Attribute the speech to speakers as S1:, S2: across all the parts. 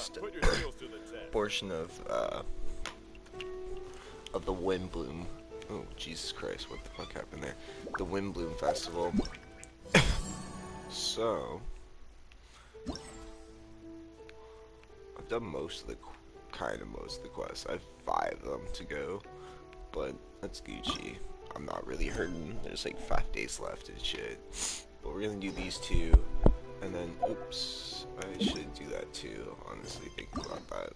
S1: last portion of the Windbloom. Oh, Jesus Christ, what the fuck happened there? The Windbloom Festival. So, I've done most of the quests. I have 5 of them to go, but that's Gucci. I'm not really hurting. There's like 5 days left and shit. But we're gonna do these 2, and then, oops, I should do that too, honestly, thinking about that.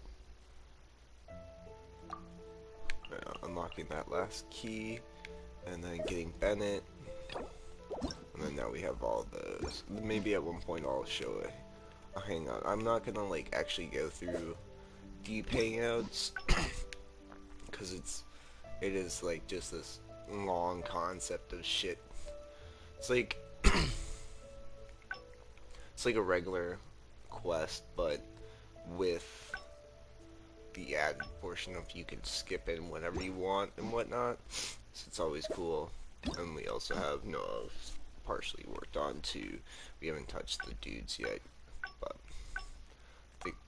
S1: Unlocking that last key, and then getting Bennett, and then now we have all those. Maybe at one point I'll show it. Oh, hang on, I'm not gonna like actually go through deep hangouts, because it is like just this long concept of shit. It's like it's like a regular quest, but with the added portion of you can skip in whenever you want and whatnot, so it's always cool. And we also have Noah partially worked on too. We haven't touched the dudes yet, but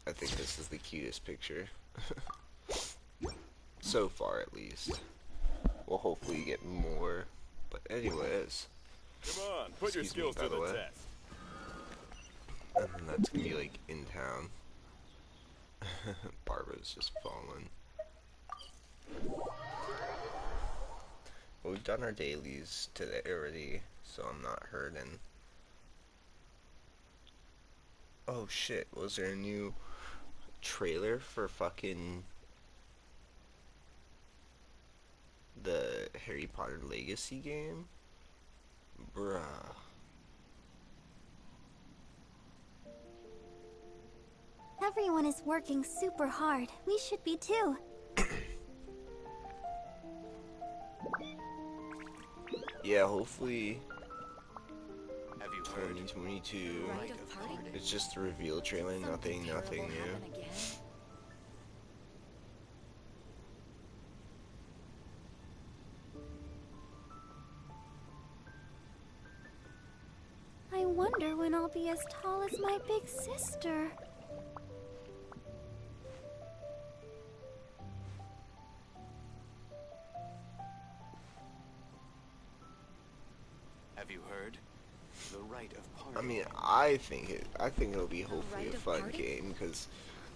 S1: I think this is the cutest picture so far, at least. We'll hopefully get more, but anyways,
S2: come on, put your skills to the test.
S1: And then that's gonna be like in town. Barbara's just fallen. But we've done our dailies today already, so I'm not hurting. Oh shit, was there a new trailer for fucking the Harry Potter Legacy game? Bruh.
S3: Everyone is working super hard. We should be too.
S1: Yeah, hopefully
S2: Have you heard?
S1: 2022. It's just a reveal trailer, nothing new.
S3: I wonder when I'll be as tall as my big sister.
S2: Have you heard? The rite of parting.
S1: I mean, I think it'll be hopefully a fun game, because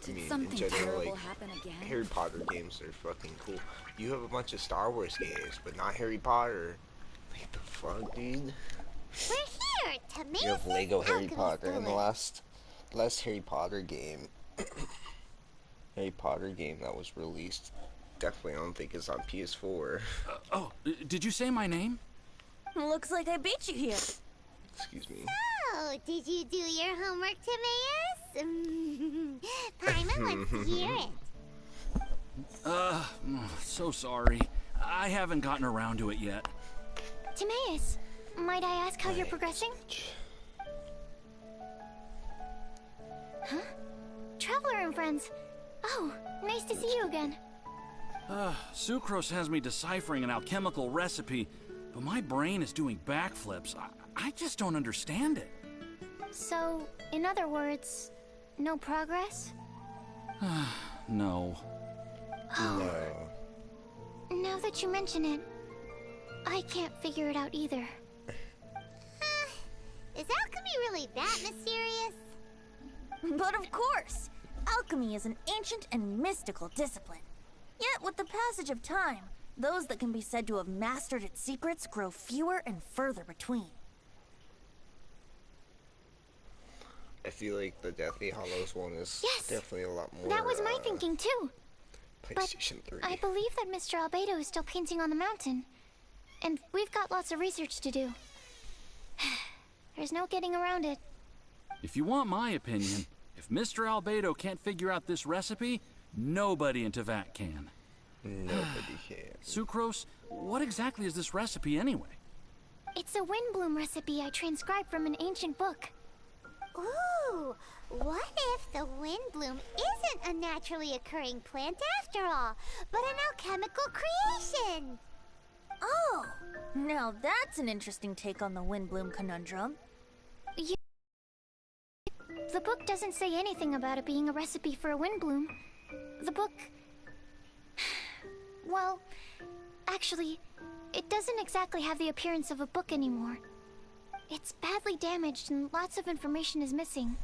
S1: I mean, in general, like, Harry Potter games are fucking cool. You have a bunch of Star Wars games, but not Harry Potter. Like, the fuck, dude?
S4: We're here to make
S1: You have Lego Harry Potter, and the last Harry Potter game, Harry Potter game that was released, definitely I don't think is on PS4.
S5: Did you say my name?
S3: Looks like I beat you here.
S1: Excuse me.
S4: Oh, did you do your homework, Timaeus? Paimon wants to hear it.
S5: So sorry. I haven't gotten around to it yet.
S3: Timaeus, might I ask how you're progressing? Huh? Traveler and friends. Oh, nice to see you again.
S5: Sucrose has me deciphering an alchemical recipe, but my brain is doing backflips. I just don't understand it.
S3: So, in other words, no progress?
S5: No.
S1: No.
S3: Now that you mention it, I can't figure it out either.
S4: Is alchemy really that mysterious?
S3: But of course! Alchemy is an ancient and mystical discipline. Yet, with the passage of time, those that can be said to have mastered its secrets grow fewer and further between.
S1: I feel like the Deathly Hollows one is definitely a lot more.
S3: That was my thinking too.
S1: PlayStation 3.
S3: I believe that Mr. Albedo is still painting on the mountain. And we've got lots of research to do. There's no getting around it.
S5: If you want my opinion, if Mr. Albedo can't figure out this recipe, nobody in Teyvat can.
S1: Nobody can.
S5: Sucrose, what exactly is this recipe anyway?
S3: It's a Windbloom recipe I transcribed from an ancient book.
S4: Ooh, what if the Windbloom isn't a naturally occurring plant after all, but an alchemical creation?
S3: Oh, now that's an interesting take on the Windbloom conundrum.
S6: The book doesn't say anything about it being a recipe for a windbloom. The book... Well, actually, it doesn't exactly have the appearance of a book anymore. It's badly damaged and lots of information is missing.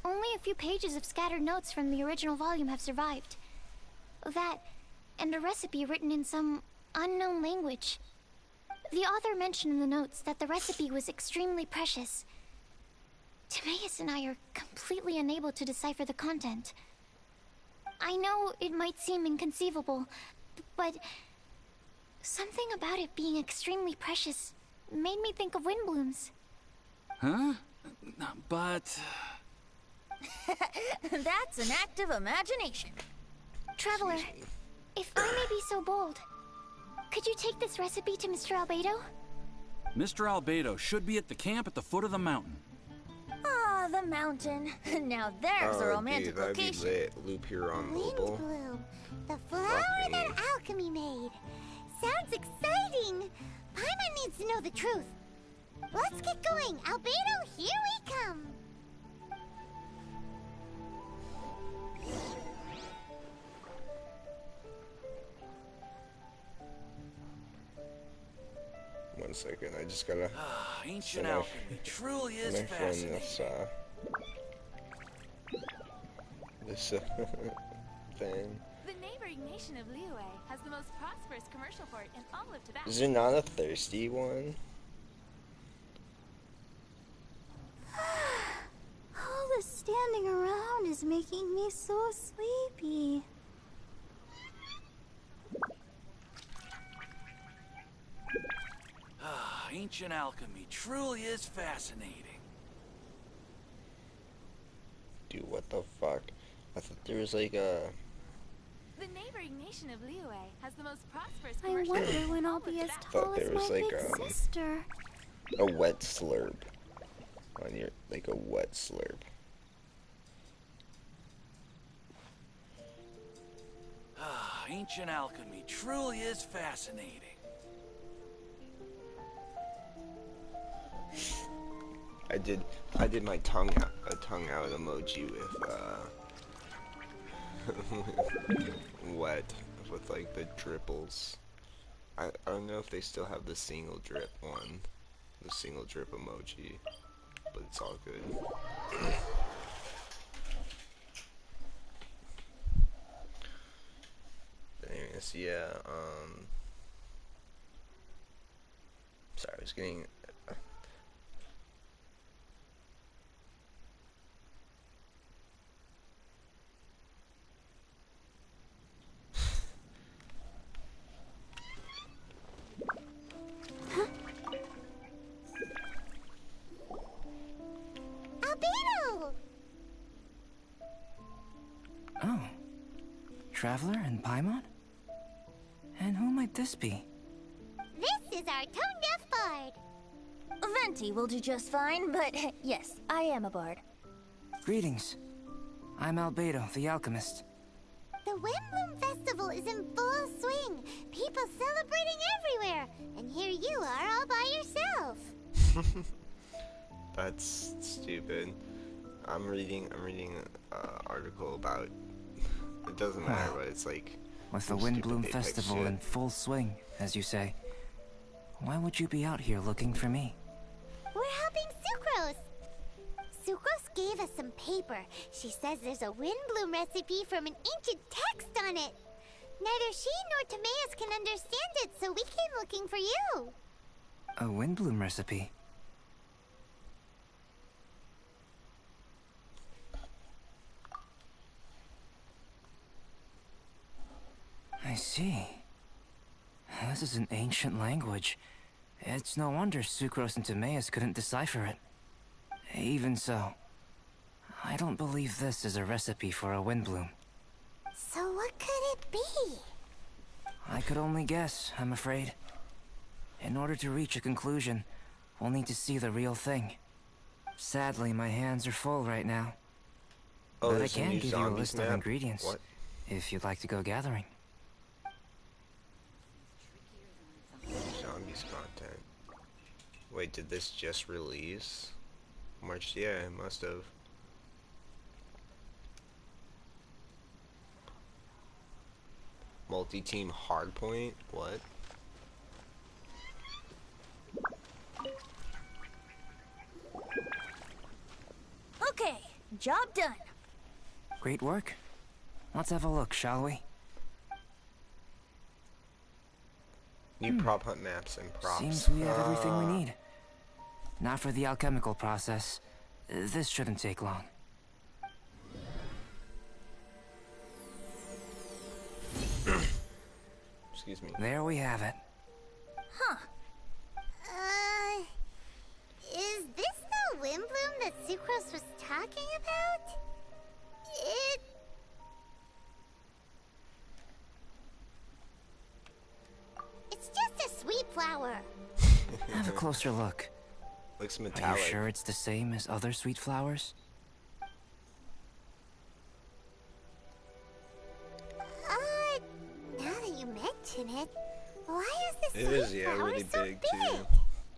S6: Only a few pages of scattered notes from the original volume have survived. That, and a recipe written in some unknown language. The author mentioned in the notes that the recipe was extremely precious. Timaeus and I are completely unable to decipher the content. I know it might seem inconceivable, but something about it being extremely precious made me think of windblooms.
S5: Huh? But...
S3: That's an active imagination.
S6: Traveler, if I may be so bold, could you take this recipe to Mr. Albedo?
S5: Mr. Albedo should be at the camp at the foot of the mountain.
S3: Ah, the mountain. Now there's a romantic
S1: that'd
S3: location.
S1: be lit. Loop here on mobile.
S4: Windbloom, the flower that alchemy made. Sounds exciting. Paimon needs to know the truth. Let's get going. Albedo, here we come.
S1: One second, I just gotta
S5: Ancient
S1: my-
S5: alchemy truly is
S1: my friend
S5: fascinating.
S1: this thing.
S7: The neighboring nation of Liyue has the most prosperous commercial port in all of Tibet.
S1: Is there not a thirsty one?
S3: All the standing around is making me so sleepy.
S5: Ancient alchemy truly is fascinating.
S1: Dude, what the fuck? I thought there was like a...
S7: The neighboring nation of Liyue has the most prosperous
S3: I
S7: commercial
S3: wonder
S7: port in
S3: when
S7: all
S3: I'll
S7: of
S3: be as
S7: Tibet.
S3: tall
S1: Thought
S3: as
S1: there
S3: my
S1: was like,
S3: big sister.
S1: a wet slurp. On your... like a wet slurp.
S5: Ancient alchemy truly is fascinating.
S1: I did my tongue out emoji with wet with like the dripples. I don't know if they still have the single drip one, the single drip emoji, but it's all good. Anyways, yeah. Sorry, I was getting.
S4: Albedo!
S8: Oh. Traveler and Paimon? And who might this be?
S4: This is our tone-deaf bard.
S3: Venti will do just fine, but yes, I am a bard.
S8: Greetings. I'm Albedo, the alchemist.
S4: The Windbloom Festival is in full swing. People celebrating everywhere. And here you are all by yourself.
S1: That's stupid. I'm reading an article about. It doesn't matter, but it's like.
S8: With the
S1: some stupid
S8: Windbloom
S1: Apex
S8: Festival
S1: shit.
S8: in full swing, as you say. Why would you be out here looking for me?
S4: We're helping Sucrose. Sucrose gave us some paper. She says there's a Windbloom recipe from an ancient text on it. Neither she nor Timaeus can understand it, so we came looking for you.
S8: A Windbloom recipe? I see. This is an ancient language. It's no wonder Sucrose and Timaeus couldn't decipher it. Even so, I don't believe this is a recipe for a Windbloom.
S4: So what could it be?
S8: I could only guess, I'm afraid. In order to reach a conclusion, we'll need to see the real thing. Sadly, my hands are full right now.
S1: Oh,
S8: But I
S1: there's a
S8: can
S1: new
S8: give you a
S1: zombies
S8: list
S1: map?
S8: of ingredients,
S1: What?
S8: if you'd like to go gathering.
S1: Zombies content. Wait, did this just release? March? Yeah, it must have. Multi-team hardpoint? What?
S3: Okay, job done.
S8: Great work. Let's have a look, shall we?
S1: New prop hunt maps and props.
S8: Seems we have everything we need. Now for the alchemical process. This shouldn't take long.
S1: Excuse me.
S8: There we have it.
S3: Huh.
S4: Is this the wind bloom that Sucrose was talking about? It's just a sweet flower.
S8: Have a closer look.
S1: Looks
S8: Are
S1: metallic.
S8: you sure it's the same as other sweet flowers?
S4: Now that you mention it, why is this
S1: It
S4: sweet
S1: is, yeah,
S4: flower
S1: really
S4: so
S1: big too.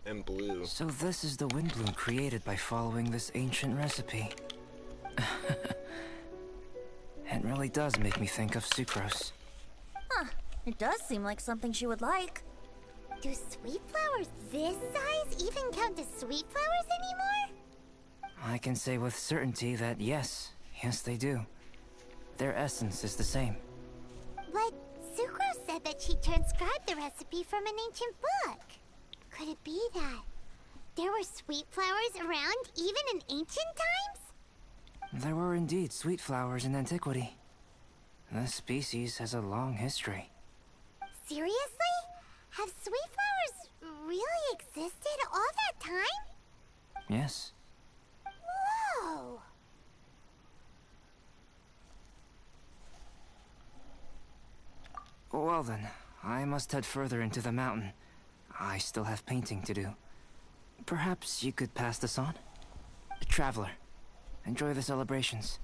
S1: And blue.
S8: So this is the wind bloom created by following this ancient recipe. It really does make me think of Sucrose.
S3: Huh. It does seem like something she would like.
S4: Do sweet flowers this size even count as sweet flowers anymore?
S8: I can say with certainty that yes, they do. Their essence is the same.
S4: But Sucrose said that she transcribed the recipe from an ancient book. Could it be that there were sweet flowers around even in ancient times?
S8: There were indeed sweet flowers in antiquity. This species has a long history.
S4: Seriously? Have sweet flowers really existed all that time?
S8: Yes.
S4: Whoa!
S8: Well then, I must head further into the mountain. I still have painting to do. Perhaps you could pass this on? Traveler, enjoy the celebrations.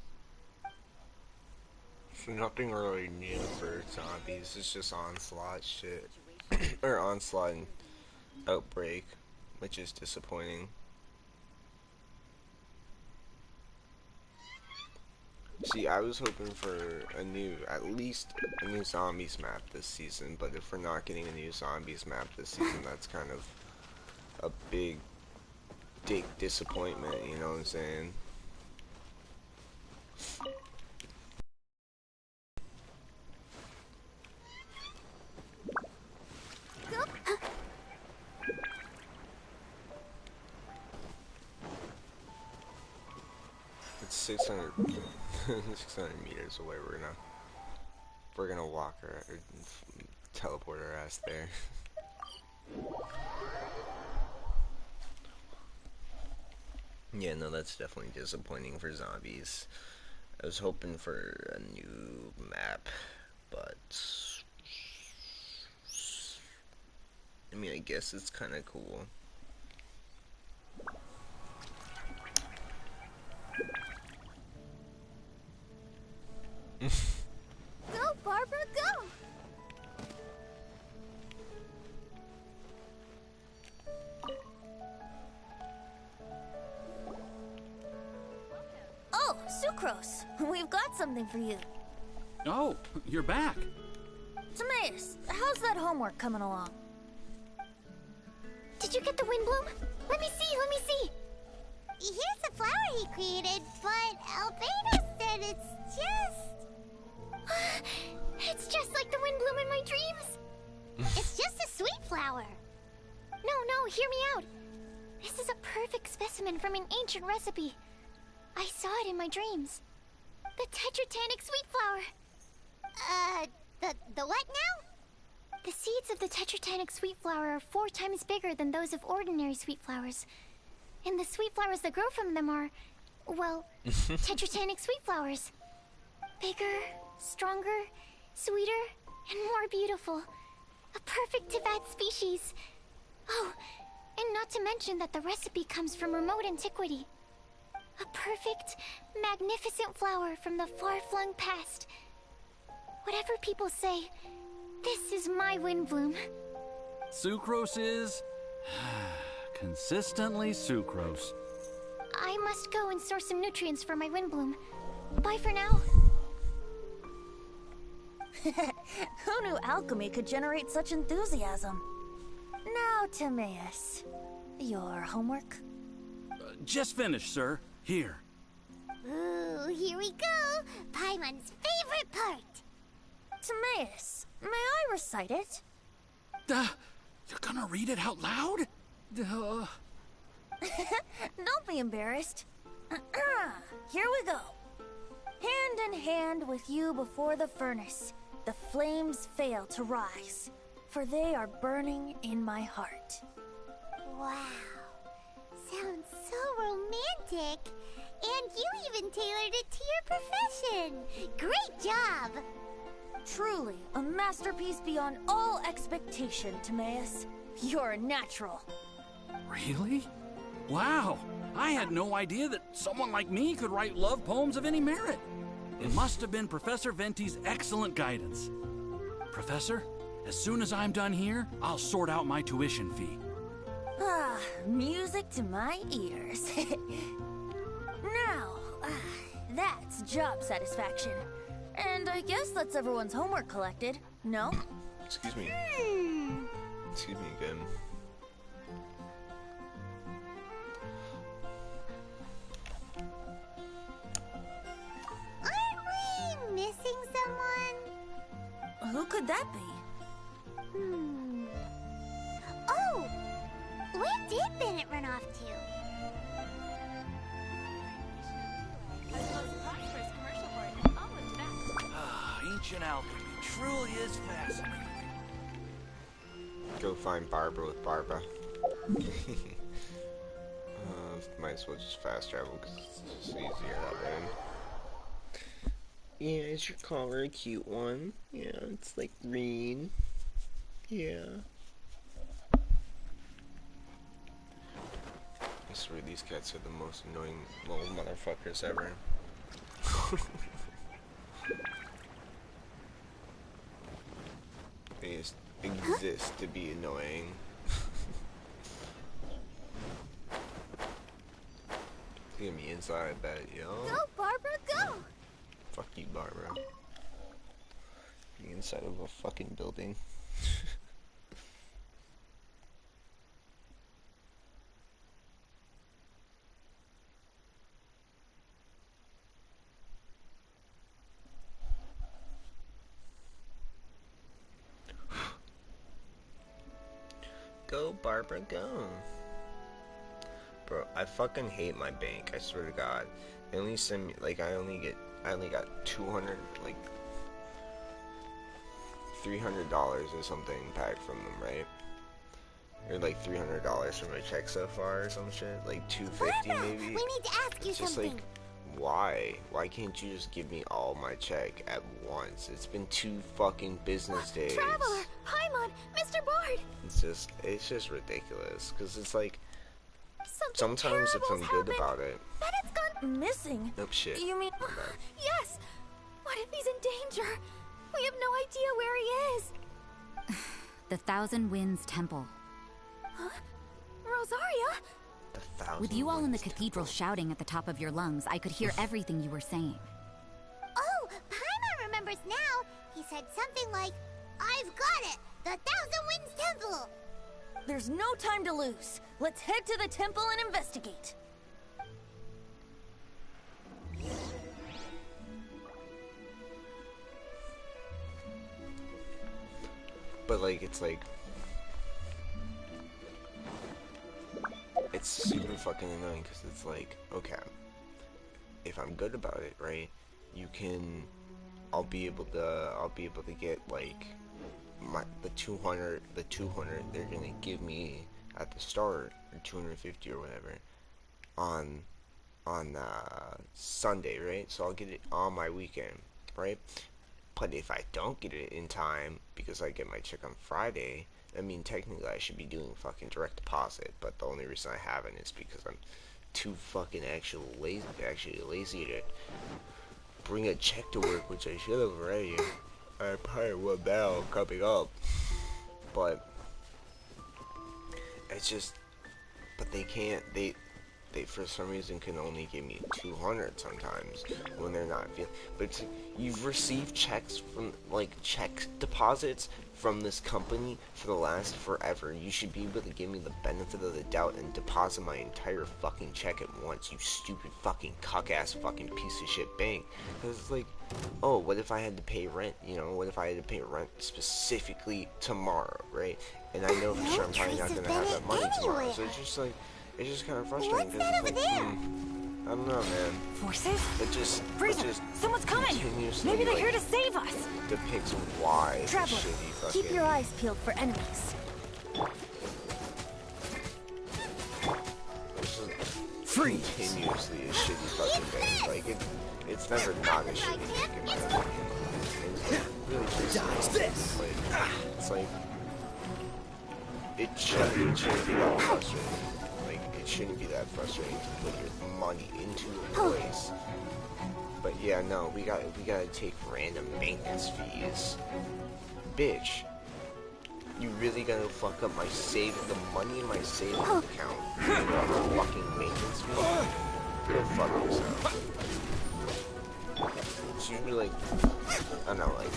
S1: So nothing really new for zombies. It's just onslaught shit. Or onslaught and outbreak, which is disappointing. See, I was hoping for at least a new zombies map this season, but if we're not getting a new zombies map this season, that's kind of a big disappointment, you know what I'm saying? It's 600 meters away. We're gonna walk or teleport our ass there. Yeah, no, that's definitely disappointing for zombies. I was hoping for a new map, but I mean, I guess it's kind of cool.
S4: Go, Barbara, go!
S3: Oh, Sucrose! We've got something for you.
S5: Oh, you're back.
S3: Timaeus, how's that homework coming along?
S6: Did you get the wind bloom? Let me see, let me see.
S4: Here's the flower he created, but Albedo said it's just...
S6: It's just like the wind bloom in my dreams.
S4: It's just a sweet flower.
S6: No, hear me out. This is a perfect specimen from an ancient recipe. I saw it in my dreams. The Tetratanic sweet flower.
S4: The what now?
S6: The seeds of the Tetratanic sweet flower are 4 times bigger than those of ordinary sweet flowers. And the sweet flowers that grow from them are, well, Tetratanic sweet flowers. Bigger, stronger, sweeter, and more beautiful. A perfect Tivat species. Oh, and not to mention that the recipe comes from remote antiquity. A perfect, magnificent flower from the far-flung past. Whatever people say, this is my wind bloom.
S5: Sucrose is... consistently sucrose.
S6: I must go and source some nutrients for my wind bloom. Bye for now.
S3: Who knew alchemy could generate such enthusiasm? Now, Timaeus, your homework?
S5: Just finished, sir. Here.
S4: Ooh, here we go. Paimon's favorite part.
S3: Timaeus, may I recite it?
S5: You're gonna read it out loud?
S3: Don't be embarrassed. Here we go. Hand in hand with you before the furnace, the flames fail to rise, for they are burning in my heart.
S4: Wow. Sounds so romantic. And you even tailored it to your profession. Great job.
S3: Truly, a masterpiece beyond all expectation, Timaeus. You're a natural.
S5: Really? Wow! I had no idea that someone like me could write love poems of any merit. It must have been Professor Venti's excellent guidance. Professor, as soon as I'm done here, I'll sort out my tuition fee.
S3: Ah, music to my ears. Now, that's job satisfaction. And I guess that's everyone's homework collected, no?
S1: Excuse me. Excuse me again.
S4: Aren't we missing someone?
S3: Who could that be?
S4: Oh! Where did Bennett run off to?
S7: Has the most prosperous commercial port in all of Tibet.
S5: Ancient alchemy truly is fascinating.
S1: Go find Barbara with Barbara. Might as well just fast travel because it's just easier that way. Yeah, is your collar a cute one? Yeah, it's like green. Yeah. I swear these cats are the most annoying little motherfuckers ever. They just exist to be annoying. Look at me inside that, yo.
S4: Go, Barbara, go!
S1: Fuck you, Barbara. The inside of a fucking building. Go, Barbara, go. Bro, I fucking hate my bank, I swear to God. They only send me, like, I only got 200, like, $300 or something back from them, right? Or like $300 for my check so far or some shit. Like $250
S4: Barbara,
S1: maybe.
S4: we need to ask you
S1: It's just
S4: something.
S1: like, why? Why can't you just give me all my check at once? It's been 2 fucking business days.
S4: Traveler, Paimon, Mr. Bard.
S1: It's just ridiculous. Cause it's like,
S4: Something
S1: sometimes if I'm
S4: terrible's
S1: good
S4: happened.
S1: about it.
S4: Bennett's gone
S3: Missing?
S1: Oh shit.
S3: You mean...
S1: My bad.
S4: Yes! What if he's in danger? We have no idea where he is.
S9: The Thousand Winds Temple.
S4: Huh? Rosaria?
S1: The Thousand
S9: With you all in the
S1: Winds
S9: cathedral
S1: Temple.
S9: shouting at the top of your lungs, I could hear everything you were saying.
S4: Oh, Paimon remembers now. He said something like, I've got it! The Thousand Winds Temple!
S3: There's no time to lose. Let's head to the temple and investigate.
S1: But like, it's super fucking annoying because it's like, okay, if I'm good about it, right, I'll be able to get like the 200 they're gonna give me at the start, or 250 or whatever, on Sunday, right? So I'll get it on my weekend, right? But if I don't get it in time because I get my check on Friday, I mean, technically I should be doing fucking direct deposit, but the only reason I haven't is because I'm too fucking actually lazy to bring a check to work, which I should have already. I probably would now coming up, but it's just, but they can't, they for some reason can only give me 200 sometimes when they're not feeling. But it's, you've received checks from, like, check deposits from this company for the last forever. You should be able to give me the benefit of the doubt and deposit my entire fucking check at once, you stupid fucking cuck-ass fucking piece of shit bank. Because it's like, oh, what if I had to pay rent, you know? What if I had to pay rent specifically tomorrow, right? And I know for sure I'm probably not gonna have that money tomorrow. So it's just like, it's just kind of frustrating.
S4: What's that over there?
S1: I don't know, man.
S9: Forces?
S1: Frieza,
S9: someone's coming! Maybe they're here to save us!
S1: Depicts why
S3: Traveler,
S1: shitty fucking...
S3: keep your eyes peeled for enemies.
S1: Continuously a shitty fucking thing. Like, it's never not a shitty thing in my opinion. It's like, really just it's like, it shouldn't be that frustrating. Like, it shouldn't be that frustrating to put your money into a place. But yeah, no, we gotta take random maintenance fees. Bitch, you really gonna fuck up my the money in my savings account for a fucking maintenance fee? Go fuck yourself. It's usually like, I don't know, like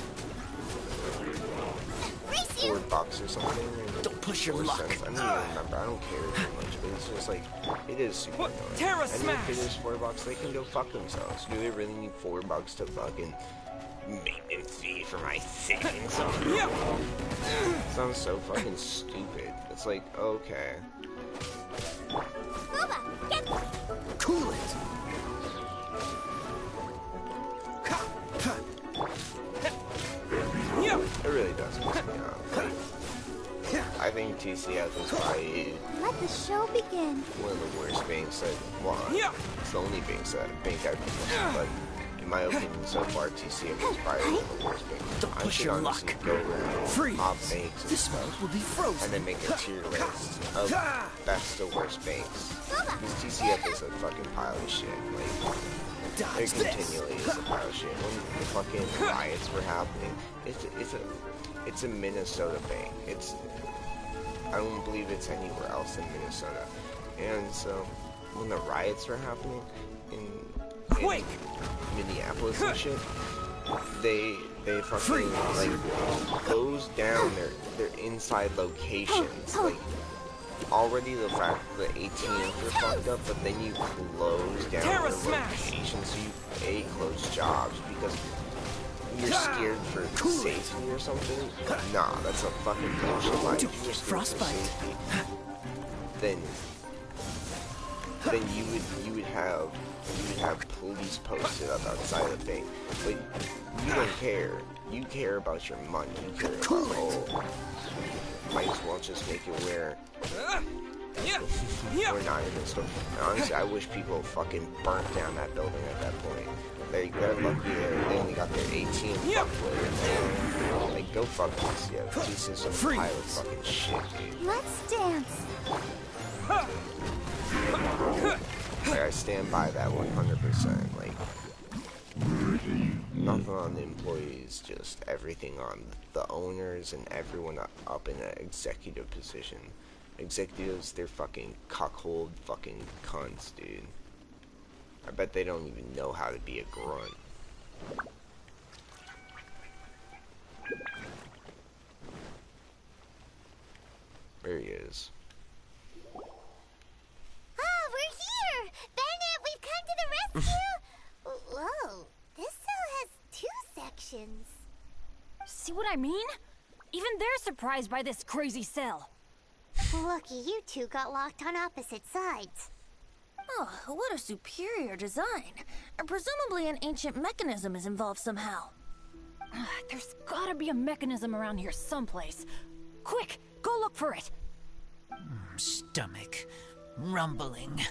S1: $4 or something.
S8: Don't push your luck.
S1: Cents. I don't even remember. I don't care too much, but it's just like, it is super annoying.
S8: Terra
S1: and
S8: smash!
S1: if it is $4, they can go fuck themselves. Do they really need $4 to fucking maintenance fee for my savings? Sounds so fucking stupid. It's like, okay.
S8: Cool it!
S1: It really does piss me off. Like, I think TCF is probably
S4: Let the show begin.
S1: one of the worst banks that, well, it's the only bank I've been in, but in my opinion so far, TCF is probably one of the worst banks.
S8: Don't
S1: I
S8: push
S1: should
S8: your
S1: honestly
S8: luck.
S1: go around
S8: Freeze.
S1: top banks
S8: This world will be frozen.
S1: and then make a tier list of best to worst banks. Because TCF is a fucking pile of shit. Like, it continually is a pile of shit. When the fucking riots were happening, it's a Minnesota bank. I don't believe it's anywhere else in Minnesota. And so when the riots were happening in Minneapolis and shit, they fucking like closed down their inside locations. Like, already the fact that the ATMs were fucked up, but then you close down their locations, so you close jobs because you're scared for safety or something. Nah, that's a fucking bullshit lie. If you're scared for safety, then you would have police posted up outside the bank. But you don't care. You care about your money. You care about, oh, might as well just make it where we're not in the store. And honestly, I wish people fucking burnt down that building at that point. They're lucky they only got their 18 fucked with. Like, go fuck TCF. TCF's a pile of fucking shit, dude.
S4: Let's dance.
S1: Like, I stand by that 100%. Like, nothing on the employees, just everything on the owners and everyone up in an executive position. Executives, they're fucking cuckold fucking cunts, dude. I bet they don't even know how to be a grunt. There he is.
S4: Ah, we're here! Bennett, we've come to the rescue! Whoa, this cell has 2 sections.
S10: See what I mean? Even they're surprised by this crazy cell.
S4: Lucky you two got locked on opposite sides.
S3: Oh, what a superior design. Presumably an ancient mechanism is involved somehow.
S10: There's gotta be a mechanism around here someplace. Quick, go look for it.
S11: Stomach rumbling.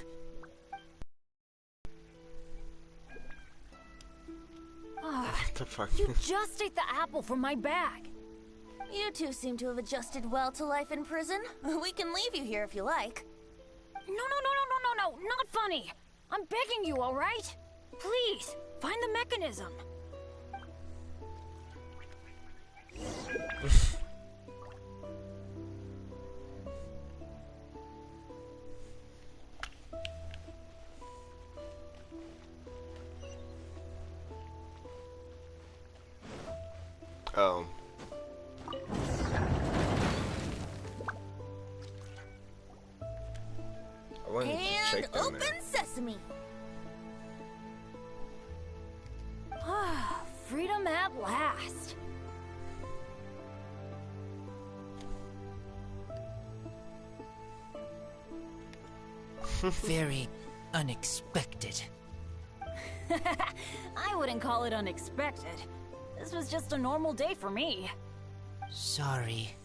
S1: What the fuck?
S10: You just ate the apple from my bag.
S3: You two seem to have adjusted well to life in prison. We can leave you here if you like.
S10: No, not funny. I'm begging you, all right? Please, find the mechanism.
S1: Oh. I wanted to
S3: And
S1: check down
S3: open
S1: there.
S3: sesame.
S10: Freedom at last.
S11: Very unexpected.
S10: I wouldn't call it unexpected. This was just a normal day for me.
S11: Sorry.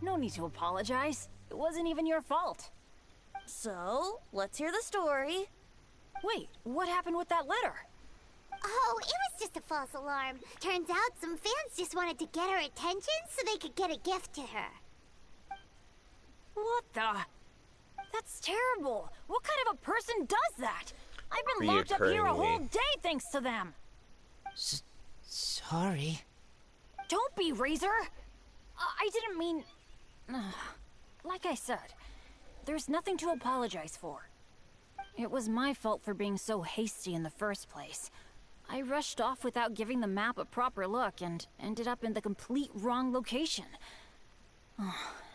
S10: No need to apologize. It wasn't even your fault.
S3: So, let's hear the story.
S10: Wait, what happened with that letter?
S4: Oh, it was just a false alarm. Turns out some fans just wanted to get her attention so they could get a gift to her.
S10: What the? That's terrible. What kind of a person does that? I've been locked up here a whole day thanks to them.
S11: Sorry.
S10: Don't be, Razor. I didn't mean... Like I said, there's nothing to apologize for. It was my fault for being so hasty in the first place. I rushed off without giving the map a proper look and ended up in the complete wrong location.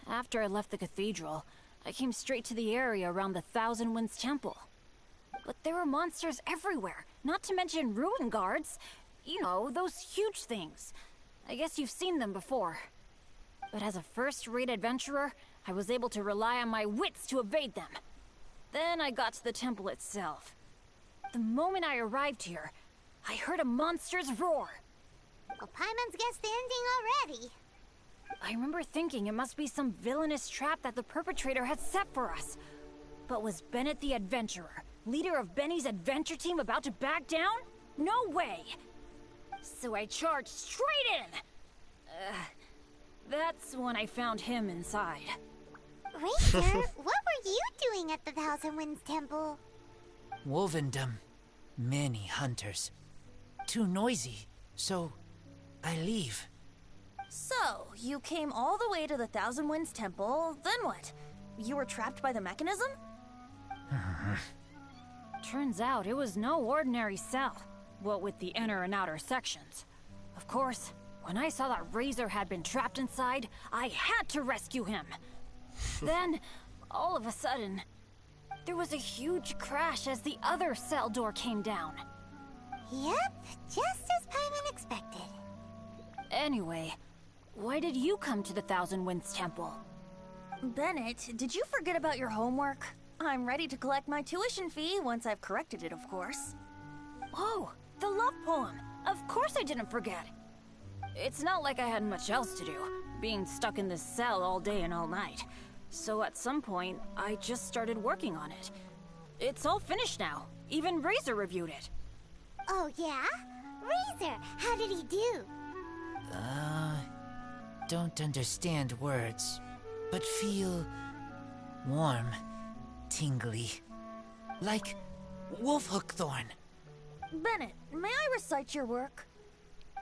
S10: After I left the cathedral, I came straight to the area around the Thousand Winds Temple. But there were monsters everywhere, not to mention ruin guards. You know, those huge things. I guess you've seen them before. But as a first-rate adventurer, I was able to rely on my wits to evade them. Then I got to the temple itself. The moment I arrived here, I heard a monster's roar.
S4: Well, Paimon's guessed the ending already.
S10: I remember thinking it must be some villainous trap that the perpetrator had set for us. But was Bennett the adventurer, leader of Benny's adventure team, about to back down? No way! So I charged straight in! That's when I found him inside.
S4: Razor, what were you doing at the Thousand Winds Temple?
S11: Wovendom. Many hunters. Too noisy, so I leave.
S3: So, you came all the way to the Thousand Winds Temple, then what? You were trapped by the mechanism?
S10: Turns out it was no ordinary cell, what with the inner and outer sections. Of course, when I saw that Razor had been trapped inside, I had to rescue him. Then, all of a sudden, there was a huge crash as the other cell door came down.
S4: Yep, just as Paimon expected.
S10: Anyway, why did you come to the Thousand Winds Temple?
S3: Bennett, did you forget about your homework? I'm ready to collect my tuition fee once I've corrected it, of course.
S10: Oh, the love poem. Of course I didn't forget. It's not like I had much else to do, being stuck in this cell all day and all night. So at some point, I just started working on it. It's all finished now. Even Razor reviewed it.
S4: Oh, yeah? Razor, how did he do?
S11: Don't understand words, but feel warm, tingly, like wolfhook thorn.
S3: Bennett, may I recite your work?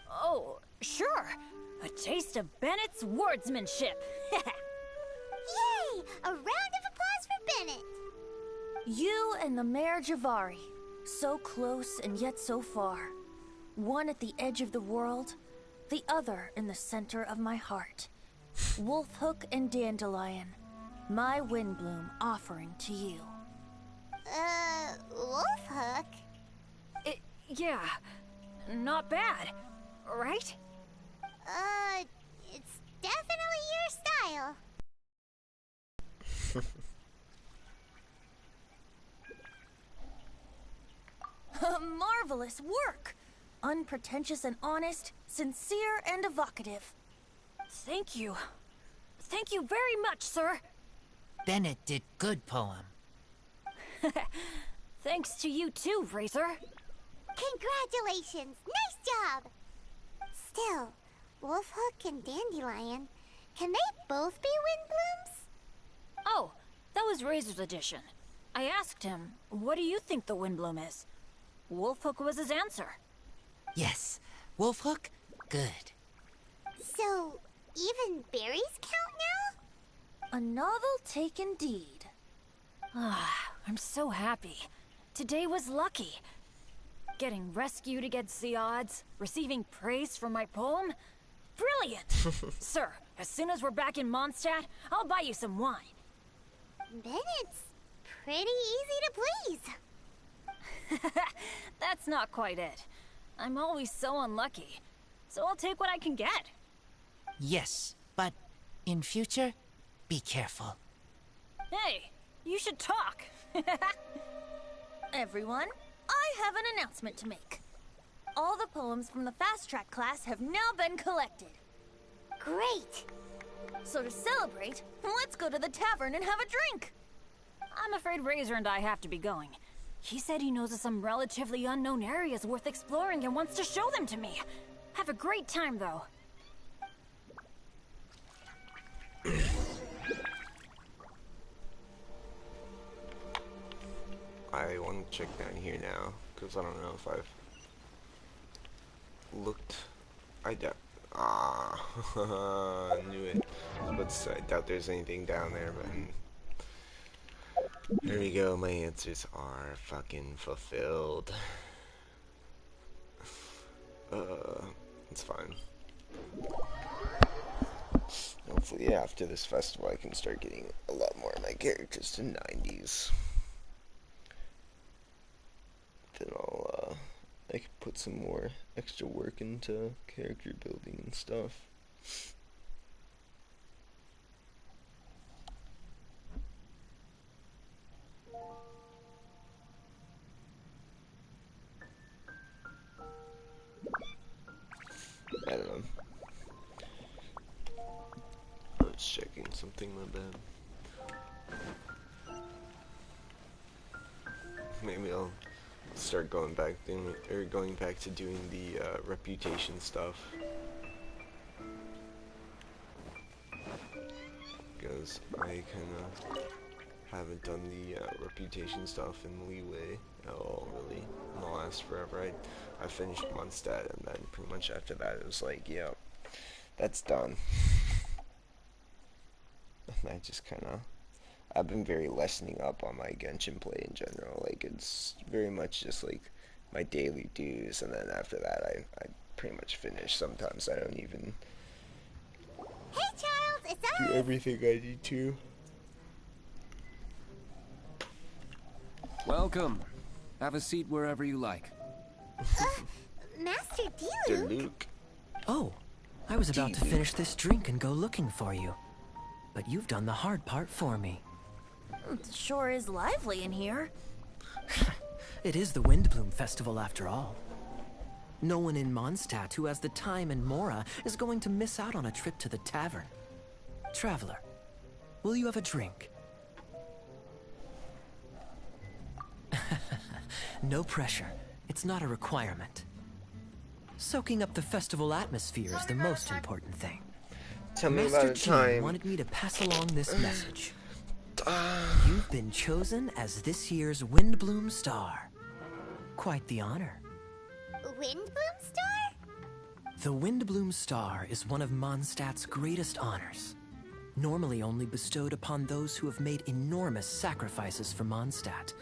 S10: Oh, sure. A taste of Bennett's wordsmanship.
S4: Yay! A round of applause for Bennett.
S3: You and the Mare Javari, so close and yet so far. One at the edge of the world, the other in the center of my heart. Wolfhook and Dandelion, my Windbloom offering to you.
S4: Wolfhook?
S10: Yeah, not bad, right?
S4: It's definitely your style.
S3: Marvelous work! Unpretentious and honest, sincere and evocative.
S10: Thank you. Thank you very much, sir.
S11: Bennett did good poem.
S10: Thanks to you too, Razor.
S4: Congratulations! Nice job! Still, Wolfhook and Dandelion, can they both be Windblooms?
S10: Oh, that was Razor's edition. I asked him, what do you think the Windbloom is? Wolfhook was his answer.
S11: Yes, Wolfhook, good.
S4: So, even berries count now?
S3: A novel take indeed.
S10: I'm so happy. Today was lucky. Getting rescued against the odds, receiving praise for my poem? Brilliant! Sir, as soon as we're back in Mondstadt, I'll buy you some wine.
S4: Bennett's pretty easy to please.
S10: That's not quite it. I'm always so unlucky, so I'll take what I can get.
S11: Yes, but in future, be careful.
S10: Hey, you should talk.
S3: Everyone, I have an announcement to make. All the poems from the Fast Track class have now been collected.
S4: Great!
S3: So to celebrate, let's go to the tavern and have a drink.
S10: I'm afraid Razor and I have to be going. He said he knows of some relatively unknown areas worth exploring and wants to show them to me. Have a great time, though.
S1: I want to check down here now, because I don't know if I've looked. I doubt. I knew it. But I doubt there's anything down there, but there we go. My answers are fucking fulfilled. It's fine. Hopefully after this festival I can start getting a lot more of my characters to 90s. Then I can put some more extra work into character building and stuff. I don't know. I was checking something, my bad. Maybe I'll start going back to doing the reputation stuff, because I kind of haven't done the reputation stuff in Leeway at all, really, in the last forever. I finished Mondstadt, and then pretty much after that it was like, yeah, that's done. And I just kind of, I've been very lessening up on my Genshin play in general. Like, it's very much just like my daily dues, and then after that I pretty much finish. Sometimes I don't even
S4: Hey Charles, it's
S1: do
S4: us!
S1: everything I need to.
S12: Welcome. Have a seat wherever you like.
S4: Master D-Luke?
S1: Luke.
S8: Oh, I was about to finish this drink and go looking for you. But you've done the hard part for me.
S3: It sure is lively in here.
S8: It is the Windbloom Festival after all. No one in Mondstadt who has the time and Mora is going to miss out on a trip to the tavern. Traveler, will you have a drink? No pressure. It's not a requirement. Soaking up the festival atmosphere is the most important thing.
S1: Tell me
S8: Master
S1: about a
S8: G
S1: time.
S8: wanted me to pass along this message. You've been chosen as this year's Windbloom Star. Quite the honor.
S4: Windbloom Star?
S8: The Windbloom Star is one of Mondstadt's greatest honors. Normally only bestowed upon those who have made enormous sacrifices for Mondstadt,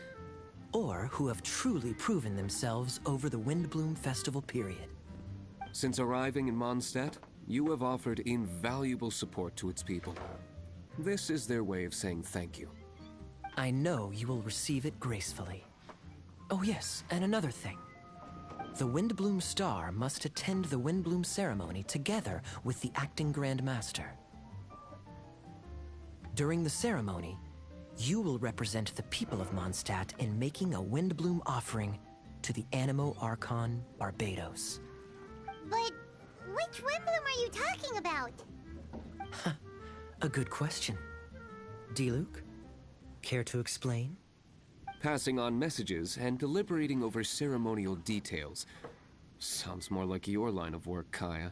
S8: or who have truly proven themselves over the Windbloom Festival period.
S12: Since arriving in Mondstadt, you have offered invaluable support to its people. This is their way of saying thank you.
S8: I know you will receive it gracefully. Oh yes, and another thing. The Windbloom Star must attend the Windbloom ceremony together with the acting Grand Master. During the ceremony, you will represent the people of Mondstadt in making a Windbloom offering to the Animo Archon Barbados.
S4: But which Windbloom are you talking about?
S8: A good question. D-Luke, care to explain?
S12: Passing on messages and deliberating over ceremonial details. Sounds more like your line of work, Kaya.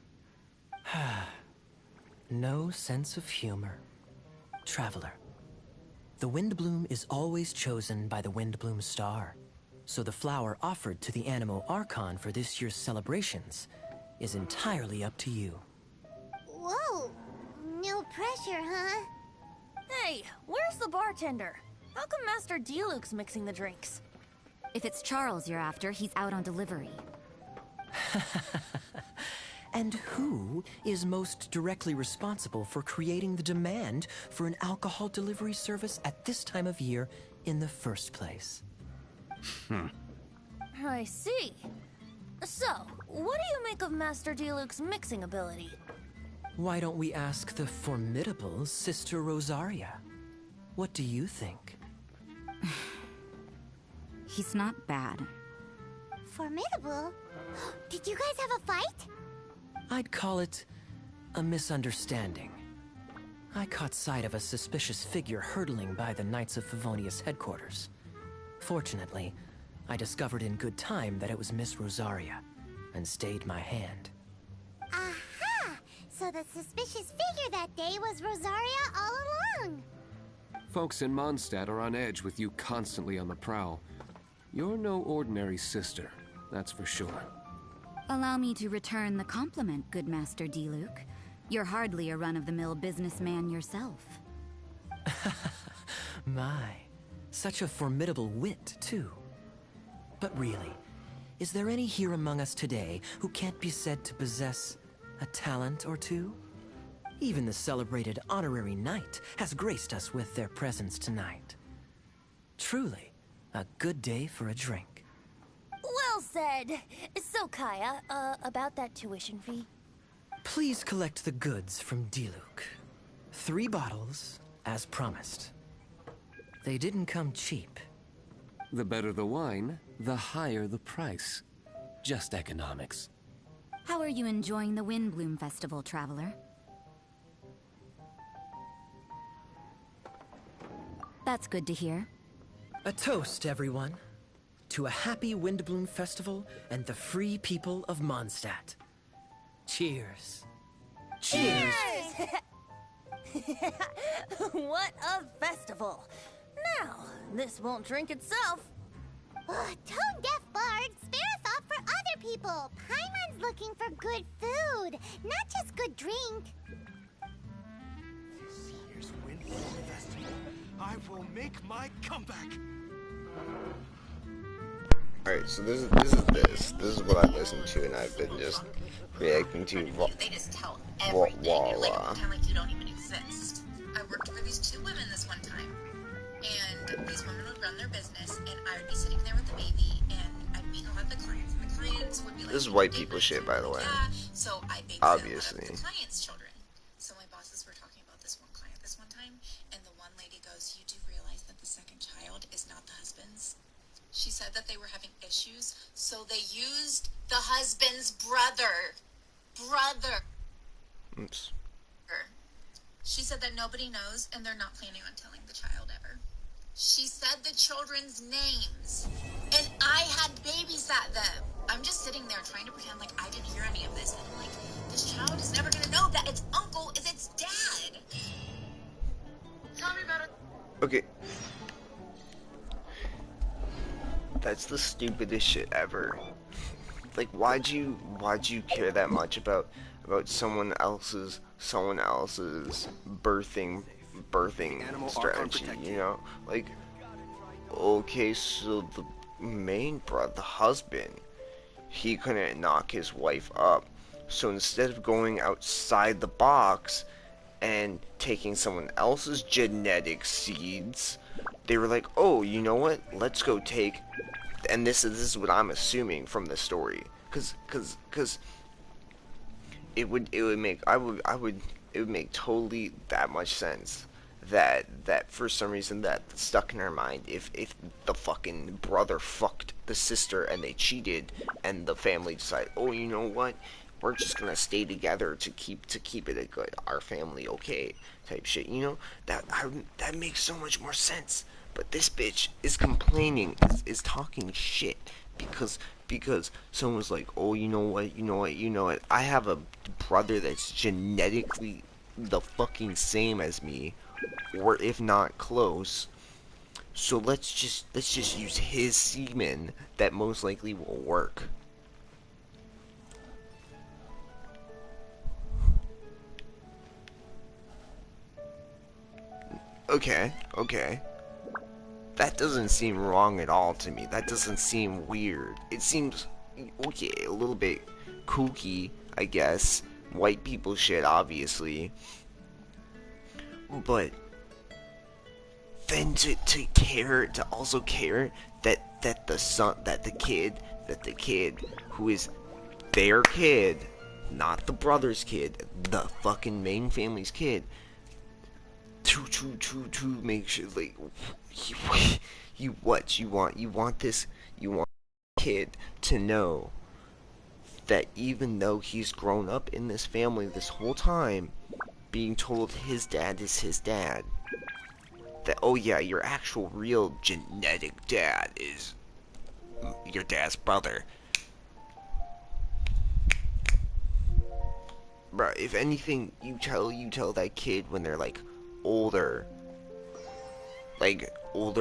S8: No sense of humor. Traveler, the Windbloom is always chosen by the Windbloom Star, so the flower offered to the Animo Archon for this year's celebrations is entirely up to you.
S4: Whoa, no pressure, huh?
S3: Hey, where's the bartender? How come Master D-Luke's mixing the drinks?
S13: If it's Charles you're after, he's out on delivery.
S14: And who is most directly responsible for creating the demand for an alcohol delivery service at this time of year in the first place?
S3: I see. So, what do you make of Master D-Luke's mixing ability?
S14: Why don't we ask the formidable Sister Rosaria? What do you think?
S13: He's not bad.
S4: Formidable? Did you guys have a fight?
S14: I'd call it a misunderstanding. I caught sight of a suspicious figure hurtling by the Knights of Favonius headquarters. Fortunately, I discovered in good time that it was Miss Rosaria, and stayed my hand.
S4: Aha! So the suspicious figure that day was Rosaria all along!
S12: Folks in Mondstadt are on edge with you constantly on the prowl. You're no ordinary sister, that's for sure.
S13: Allow me to return the compliment, good Master D-Luke. You're hardly a run-of-the-mill businessman yourself.
S14: My, such a formidable wit, too. But really, is there any here among us today who can't be said to possess a talent or two? Even the celebrated honorary knight has graced us with their presence tonight. Truly, a good day for a drink.
S3: Well said. So, Kaya, about that tuition fee?
S14: Please collect the goods from D-Luke. 3 bottles, as promised. They didn't come cheap.
S12: The better the wine, the higher the price. Just economics.
S13: How are you enjoying the Windbloom Festival, traveler? That's good to hear.
S14: A toast, everyone, to a happy Windbloom Festival and the free people of Mondstadt. Cheers. Cheers!
S3: What a festival! Now, this won't drink itself.
S4: Tone-deaf bard, spare a thought for other people. Paimon's looking for good food, not just good drink.
S2: This year's Windbloom Festival, I will make my comeback.
S1: Alright, so this is what I listen to, and I've been just reacting to
S15: They just tell everything. You like pretend like you don't even exist. I worked for these 2 women this one time, and these women would run their business, and I would be sitting there with the baby, and I'd meet a lot of the clients, and the clients would be like,
S1: this is white people shit, by the way.
S15: yeah, so I babysat
S1: Obviously.
S15: a lot of the clients' children. So my bosses were talking about this one client this one time, and the one lady goes, you do realize that the second child is not the husband's? She said that they were having issues, so they used the husband's brother.
S1: Oops.
S15: She said that nobody knows, and they're not planning on telling the child ever. She said the children's names, and I had babysat them. I'm just sitting there trying to pretend like I didn't hear any of this, and I'm like, this child is never gonna know that its uncle is its dad. Tell me about it.
S1: Okay. That's the stupidest shit ever. Like, why'd you care that much about someone else's birthing strategy, you know? Like, okay, so the main brother, the husband, he couldn't knock his wife up. So instead of going outside the box and taking someone else's genetic seeds, they were like, oh, you know what? Let's go take, and this is what I'm assuming from the story, cause it would make totally that much sense that for some reason that stuck in our mind, if the fucking brother fucked the sister and they cheated and the family decided, oh, you know what, we're just gonna stay together to keep it a good, our family okay type shit, you know, that makes so much more sense. But this bitch is complaining, is talking shit because someone's like, oh, you know what, I have a brother that's genetically the fucking same as me, or if not close, so let's just use his semen, that most likely will work. Okay. that doesn't seem wrong at all to me. That doesn't seem weird. It seems, okay, a little bit kooky, I guess. White people shit, obviously. But then to also care that the kid who is their kid, not the brother's kid, the fucking main family's kid, to make sure, like, you want this kid to know that even though he's grown up in this family this whole time, being told his dad is his dad, that, oh yeah, your actual real genetic dad is your dad's brother. Bruh, if anything, you tell that kid when they're like older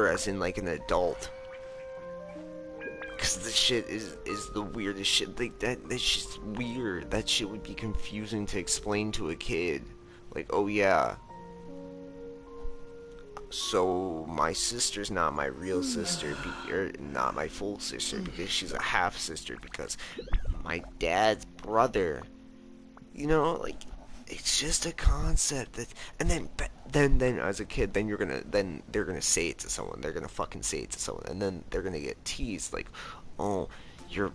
S1: as in like an adult, because this shit is the weirdest shit. Like that's just weird. That shit would be confusing to explain to a kid. Like, oh yeah, so my sister's not my real sister, or not my full sister, because she's a half sister, because my dad's brother. You know, like, it's just a concept that, and then as a kid, then they're gonna say it to someone. They're gonna fucking say it to someone, and then they're gonna get teased like, oh, your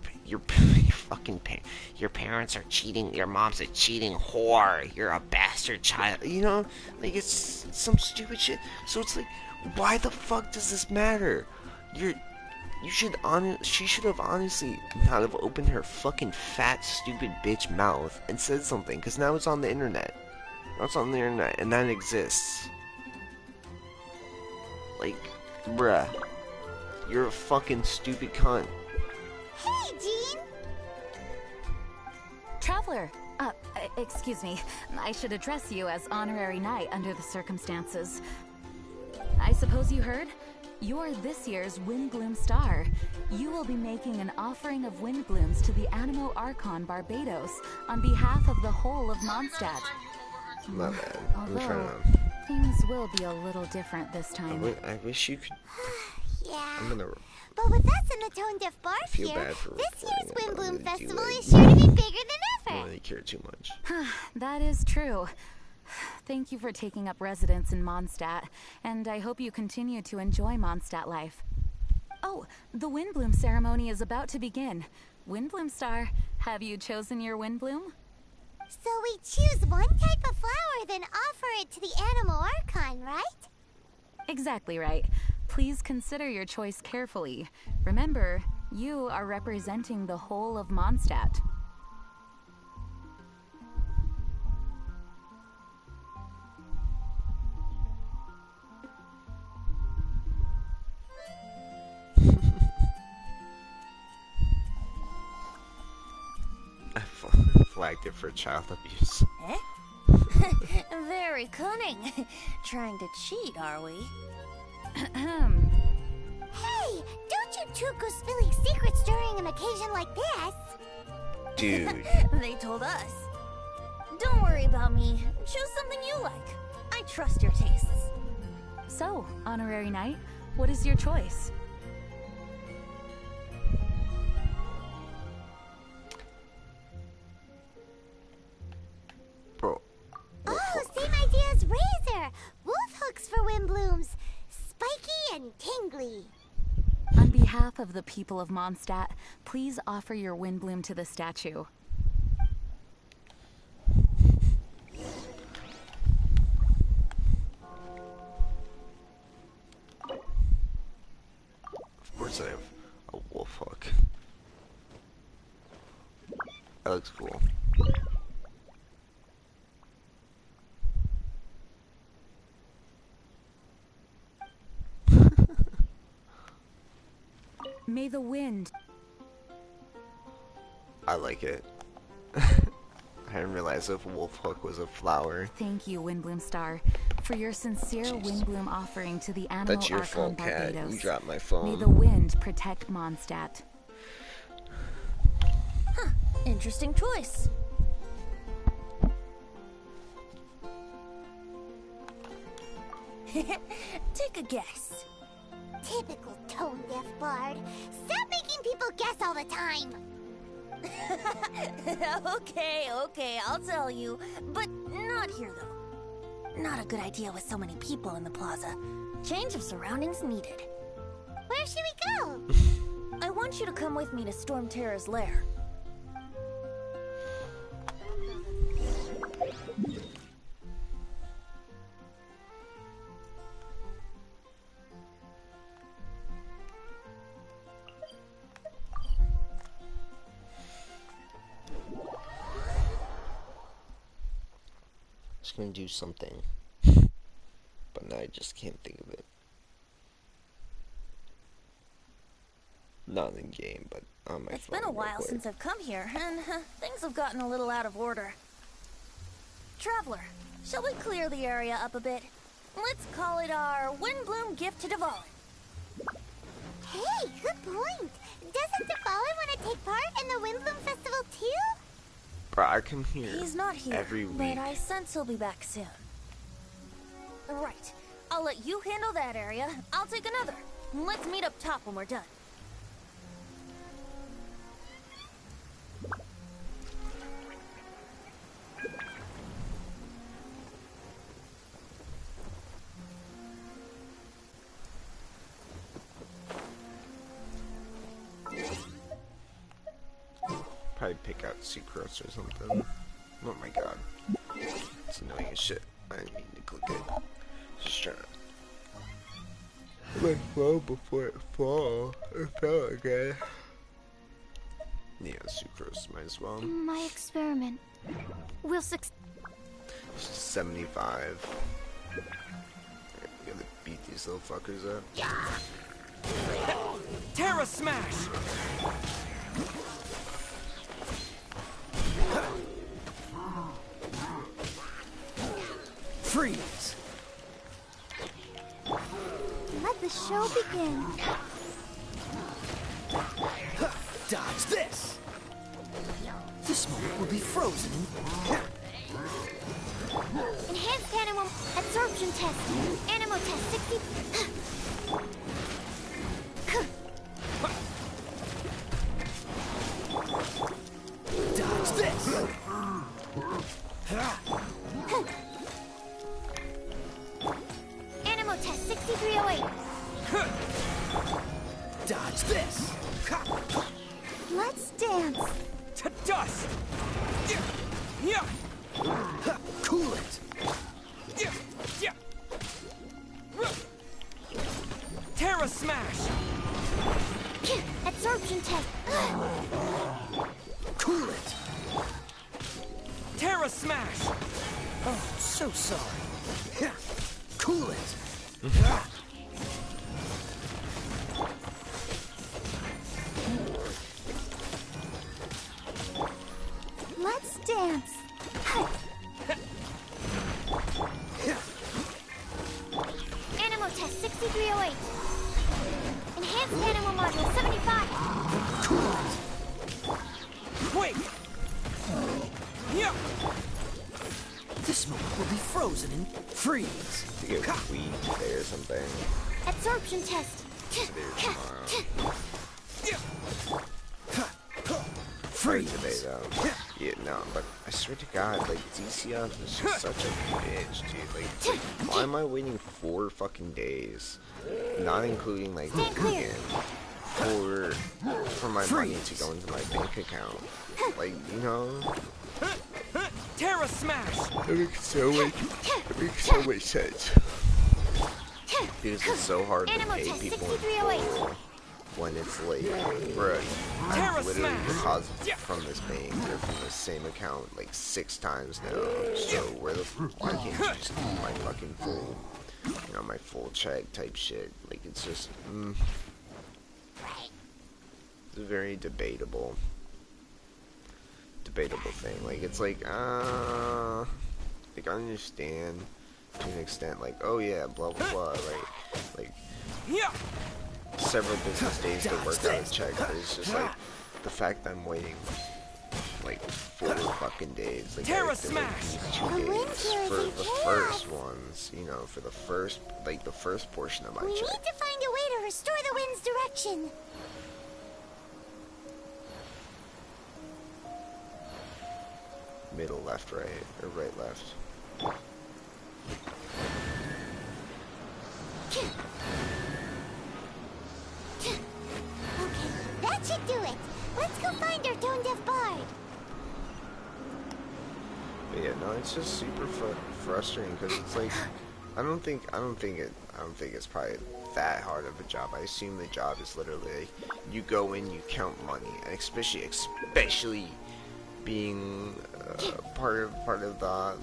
S1: parents are cheating. Your mom's a cheating whore. You're a bastard child. You know, like, it's some stupid shit. So it's like, why the fuck does this matter? She should have honestly not have opened her fucking fat, stupid bitch mouth and said something, because now it's on the internet. Now it's on the internet, and that exists. Like, bruh, you're a fucking stupid cunt.
S4: Hey, Jean!
S13: Traveler, excuse me. I should address you as Honorary Knight under the circumstances. I suppose you heard? You're this year's Windbloom Star. You will be making an offering of Windblooms to the Animo Archon Barbados on behalf of the whole of Mondstadt.
S1: My bad. I'm trying
S13: Although,
S1: to...
S13: things will be a little different this time.
S1: I wish you could...
S4: Yeah.
S1: I'm gonna...
S4: But with us in the Tone Deaf Barf
S1: feel
S4: here,
S1: bad for
S4: this year's
S1: recording it, but I'm
S4: Windbloom
S1: gonna do
S4: Festival
S1: it.
S4: is sure to be bigger than
S1: I
S4: ever.
S1: don't really care too much.
S13: That is true. Thank you for taking up residence in Mondstadt, and I hope you continue to enjoy Mondstadt life. Oh, the Windbloom ceremony is about to begin. Windbloom Star, have you chosen your Windbloom?
S4: So we choose one type of flower, then offer it to the Animo Archon, right?
S13: Exactly right. Please consider your choice carefully. Remember, you are representing the whole of Mondstadt.
S1: I flagged it for child abuse.
S3: Eh? Very cunning. Trying to cheat, are we?
S4: Hey, don't you two go spilling secrets during an occasion like this.
S1: Dude.
S3: They told us. Don't worry about me. Choose something you like. I trust your tastes.
S13: So, Honorary Knight, what is your choice?
S1: Bro.
S4: Oh, same idea as Razor. Wolf hooks for Windblooms. Spiky and tingly.
S13: On behalf of the people of Mondstadt, please offer your Windbloom to the statue.
S1: Of course I have a wolf hook. That looks cool.
S13: May the wind...
S1: I like it. I didn't realize if wolf hook was a flower.
S13: Thank you, Windbloom Star, for your sincere Windbloom offering to the Animo
S1: That's your
S13: Archon
S1: fault, cat.
S13: Barbados.
S1: You dropped my phone.
S13: May the wind protect Mondstadt.
S3: Huh. Interesting choice. Take a guess.
S4: Typical tone-deaf bard. Stop making people guess all the time.
S3: Okay, I'll tell you. But not here, though. Not a good idea with so many people in the plaza. Change of surroundings needed.
S4: Where should we go?
S3: I want you to come with me to Storm Terror's lair.
S1: Just gonna do something, but now I just can't think of it. Not in game, but on my phone.
S3: It's been a while since I've come here, and things have gotten a little out of order. Traveler, shall we clear the area up a bit? Let's call it our Windbloom gift to Dvalin.
S4: Hey, good point. Doesn't Dvalin want to take part in the Windbloom Festival too?
S1: Bro, I come here.
S3: He's not here
S1: every week.
S3: But I sense he'll be back soon. Right. I'll let you handle that area. I'll take another. Let's meet up top when we're done.
S1: Probably pick out Sucrose or something. Oh my god. It's annoying as shit. I didn't mean to click it. Just trying to... fall before it fall. It fell again. Yeah, Sucrose might as well.
S6: My experiment will succeed.
S1: 75. We gotta beat these little fuckers up.
S2: Terra Smash!
S14: Freeze!
S4: Let the show begin.
S14: Dodge this! This moment will be frozen.
S6: Enhanced animal absorption test. Animal test 60.
S14: Dodge this!
S6: Animal test 6308.
S14: Dodge this!
S4: Let's dance.
S2: To dust! Yeah!
S14: Cool it!
S2: Yeah! Terra Smash!
S6: Absorption test.
S14: Cool it!
S2: Terra Smash!
S14: Oh, so sorry. Cool it!
S4: Let's dance.
S6: Animal test 6308. Enhanced animal module 75.
S2: Wait! Yeah!
S14: This moment will be frozen in freeze.
S1: To get weed today or something.
S6: Absorption test.
S1: Free today though. Yeah, no, but I swear to God, like DCF is just such a bitch, dude. Like, why am I waiting 4 fucking days? Not including like the weekend for my money to go into my bank account. Like, you know?
S2: Terra Smash!
S1: It makes so much sense. Because it's so hard to pay people in full when it's like, bruh, I literally deposited from this bank or from the same account like 6 times now. So why can't you just give my fucking full, you know, my full check type shit? Like, it's just, it's a very debatable thing. Like, it's like, I understand to an extent, like, oh yeah, blah blah blah, like several business days to work on a check, but it's just like the fact that I'm waiting like 4 fucking days, like
S2: Terra
S1: I feel like these 2 days for the first ones, you know, for the first portion of my
S4: We
S1: check.
S4: need to find a way to restore the wind's direction.
S1: Middle, left, right, or right, left.
S4: Okay, that should do it. Let's go find our tone-deaf bard.
S1: But yeah, no, it's just super frustrating because it's like, I don't think it's probably that hard of a job. I assume the job is literally like, you go in, you count money, and especially being part of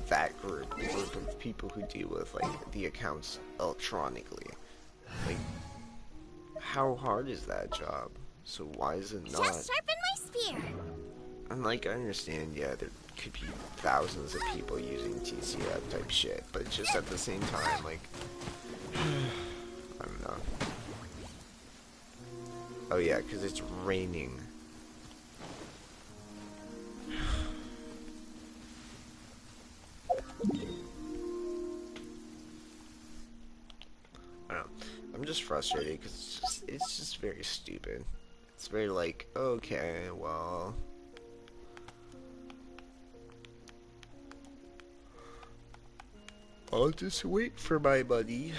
S1: that group of people who deal with like the accounts electronically. Like, how hard is that job? So why is it not?
S4: Just sharpen my spear.
S1: And like, I understand, yeah, there could be thousands of people using TCF type shit, but just at the same time, like, I don't know. Oh yeah, because it's raining. I don't know. I'm just frustrated because it's just very stupid. It's very like, okay, well, I'll just wait for my money.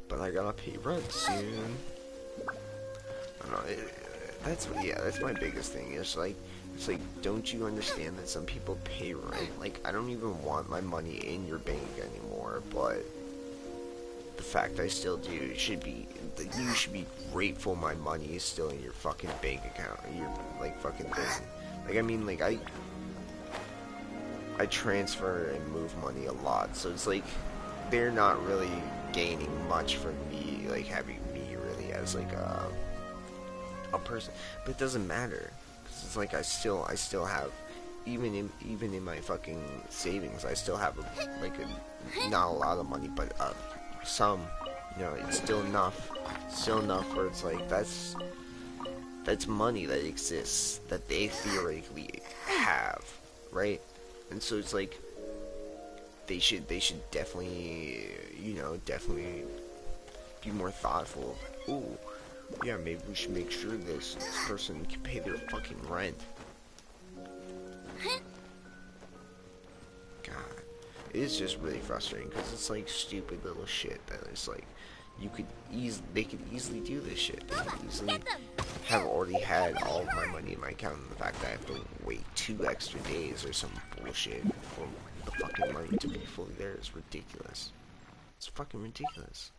S1: But I gotta pay rent soon. I don't know, that's my biggest thing. It's like, don't you understand that some people pay rent? Like, I don't even want my money in your bank anymore, but the fact I still do, you should be grateful my money is still in your fucking bank account, your, like, fucking thing. Like, I mean, like, I transfer and move money a lot, so it's like, they're not really gaining much from me, like, having me really as, like, a person, but it doesn't matter, because it's like, I still have, even in my fucking savings, I still have, not a lot of money, but, some, you know, it's still enough where it's like, that's money that exists, that they theoretically have, right? And so it's like, they should definitely, you know, definitely be more thoughtful. Ooh, yeah, maybe we should make sure this person can pay their fucking rent. God, it is just really frustrating because it's like stupid little shit that it's like, they could easily do this shit. They could easily have already had all of my money in my account, and the fact that I have to wait 2 extra days or some bullshit for the fucking money to be fully there is ridiculous. It's fucking ridiculous.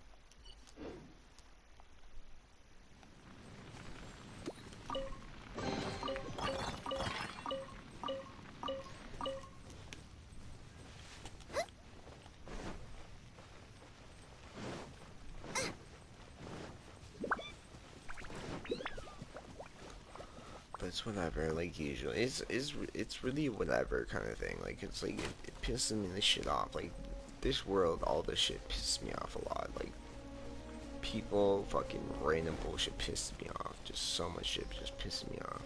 S1: It's whatever, like, usually it's really whatever kind of thing. Like, it's like, it pisses me this shit off. Like, this world, all this shit pisses me off a lot. Like, people, fucking random bullshit pisses me off. Just so much shit just pisses me off.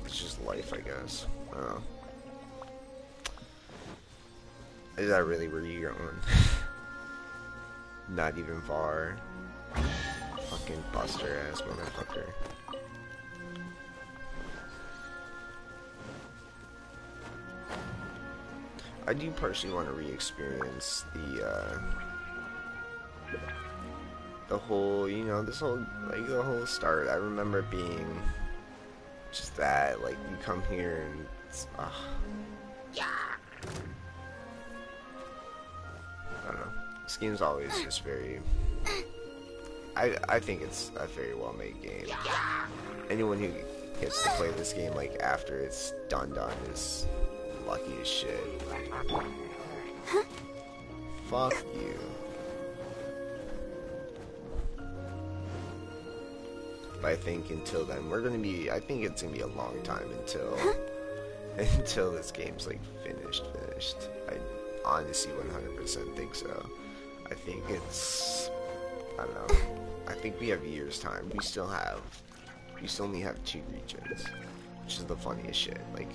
S1: It's just life, I guess. I don't know. Is that really where you're going? Not even far. Fucking buster ass motherfucker. I do personally want to re-experience the whole, you know, this whole, like, the whole start. I remember being just that, like, you come here and it's, yeah. I don't know. This game's always just very, I think it's a very well made game. Anyone who gets to play this game, like, after it's done is lucky as shit. Fuck you. But I think until then, I think it's gonna be a long time until this game's, like, finished. I honestly 100% think so. I think it's, I don't know, I think we have years time. We still only have 2 regions, which is the funniest shit. Like,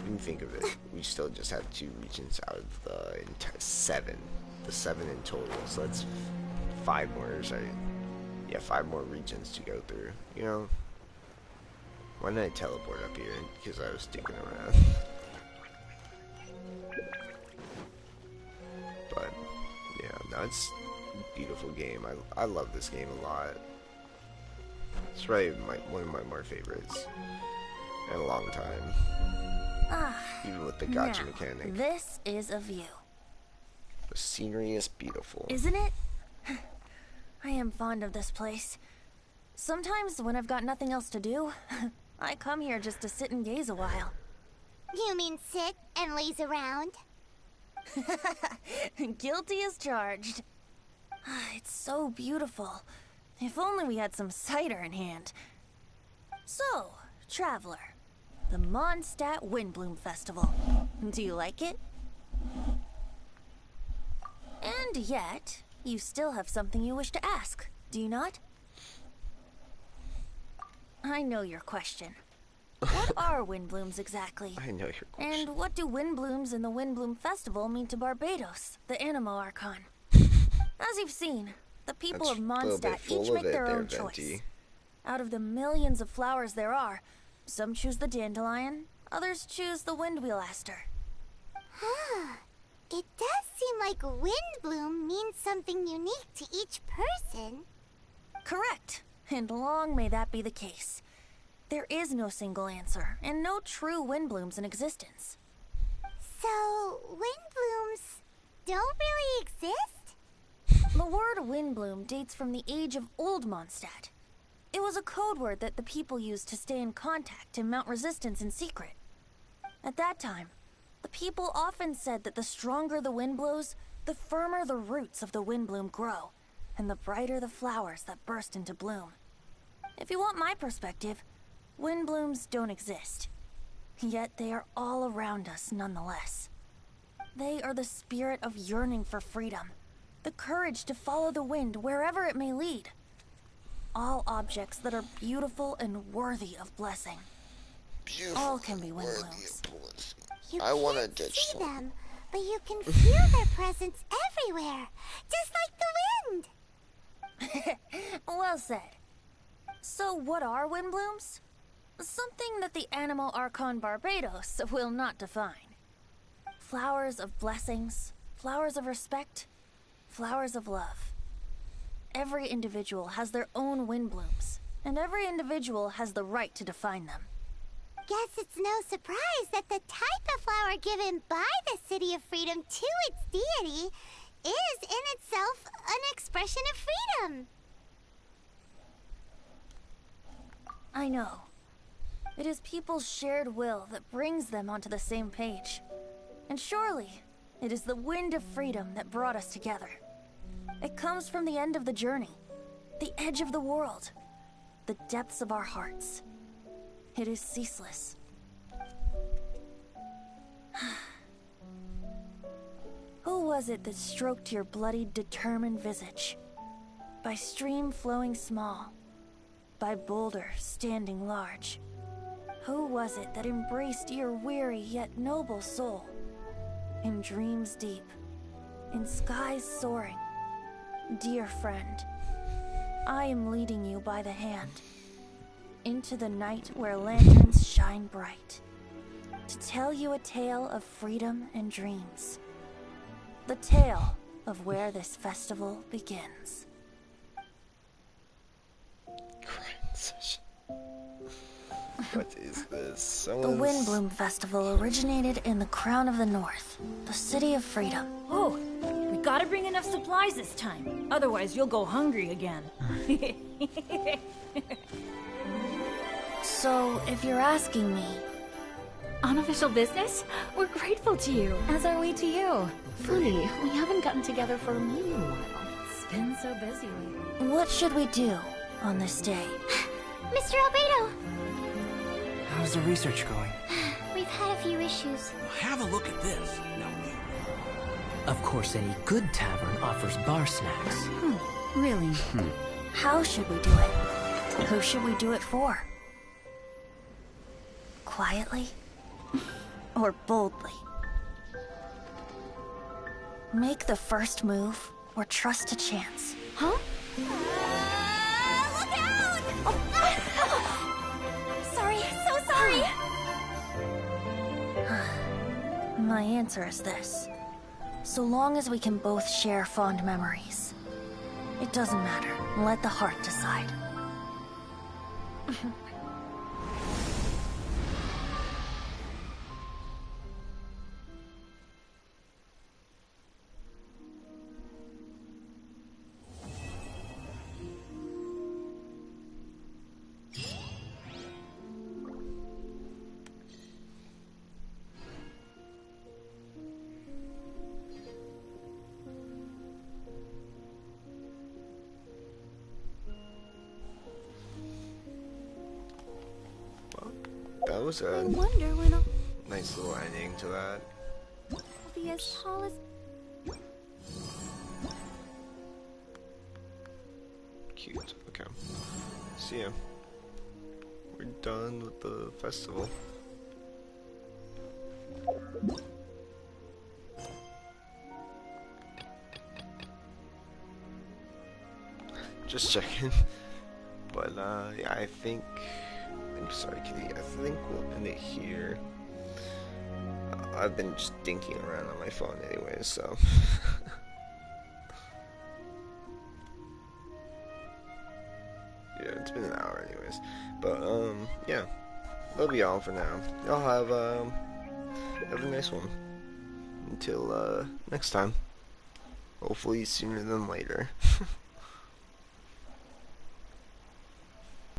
S1: when you think of it, we still just have 2 regions out of the 7. the 7 in total, so that's 5 more, sorry. Yeah, 5 more regions to go through, you know? Why didn't I teleport up here? Because I was sticking around. But, yeah, no, it's a beautiful game. I love this game a lot. It's probably one of my more favorites in a long time. Even with the gacha mechanic.
S3: This is a view.
S1: The scenery is beautiful.
S3: Isn't it? I am fond of this place. Sometimes when I've got nothing else to do, I come here just to sit and gaze a while.
S4: You mean sit and laze around?
S3: Guilty as charged. It's so beautiful. If only we had some cider in hand. So, traveler, the Mondstadt Windbloom Festival. Do you like it? And yet, you still have something you wish to ask, do you not? I know your question. What are Windblooms exactly?
S1: I know your question.
S3: And what do Windblooms and the Windbloom Festival mean to Barbados, the Animo Archon? As you've seen, the people of Mondstadt each make their own choice. Out of the millions of flowers there are, some choose the dandelion, others choose the windwheel aster.
S4: It does seem like Windbloom means something unique to each person.
S3: Correct, and long may that be the case. There is no single answer, and no true Windblooms in existence.
S4: So, Windblooms don't really exist?
S3: The word Windbloom dates from the age of Old Mondstadt. It was a code word that the people used to stay in contact and mount resistance in secret. At that time, the people often said that the stronger the wind blows, the firmer the roots of the Windbloom grow, and the brighter the flowers that burst into bloom. If you want my perspective, Windblooms don't exist. Yet they are all around us nonetheless. They are the spirit of yearning for freedom, the courage to follow the wind wherever it may lead. All objects that are beautiful and worthy of blessing. All can be Windblooms.
S4: You can't see them, but you can feel their presence everywhere, just like the wind.
S3: Well said. So what are Windblooms? Something that the Animo Archon Barbados will not define. Flowers of blessings, flowers of respect, flowers of love. Every individual has their own Windblooms, and every individual has the right to define them.
S4: Guess it's no surprise that the type of flower given by the City of Freedom to its deity is in itself an expression of freedom.
S3: I know. It is people's shared will that brings them onto the same page. And surely, it is the wind of freedom that brought us together. It comes from the end of the journey, the edge of the world, the depths of our hearts. It is ceaseless. Who was it that stroked your bloodied, determined visage? By stream flowing small, by boulder standing large. Who was it that embraced your weary yet noble soul? In dreams deep, in skies soaring. Dear friend, I am leading you by the hand into the night where lanterns shine bright, to tell you a tale of freedom and dreams. The tale of where this festival begins.
S1: What is this?
S3: The Windbloom Festival originated in the Crown of the North, the City of Freedom.
S9: Oh, we gotta bring enough supplies this time. Otherwise, you'll go hungry again.
S3: So, if you're asking me...
S13: Unofficial business? We're grateful to you, as are we to you. Funny, we haven't gotten together for a while. It's been so busy lately.
S3: What should we do on this day?
S4: Mr. Albedo!
S8: How's the research going?
S4: We've had a few issues.
S5: Have a look at this. Now,
S14: Of course, any good tavern offers bar snacks.
S13: Really?
S3: How should we do it? Who should we do it for? Quietly? Or boldly? Make the first move or trust a chance.
S10: Huh?
S3: Look out! Sorry, so sorry. My answer is this. So long as we can both share fond memories. It doesn't matter. Let the heart decide.
S1: That was
S6: I
S1: a
S6: wonder when I'll
S1: nice little ending to that.
S6: be as tall as...
S1: Cute. Okay. See ya. We're done with the festival. Just checking. But yeah, I think. I'm sorry, Kitty. I think we'll end it here. I've been just dinking around on my phone anyways, so. Yeah, it's been an hour anyways. But, yeah. Love y'all for now. Y'all have a nice one. Until, next time. Hopefully sooner than later.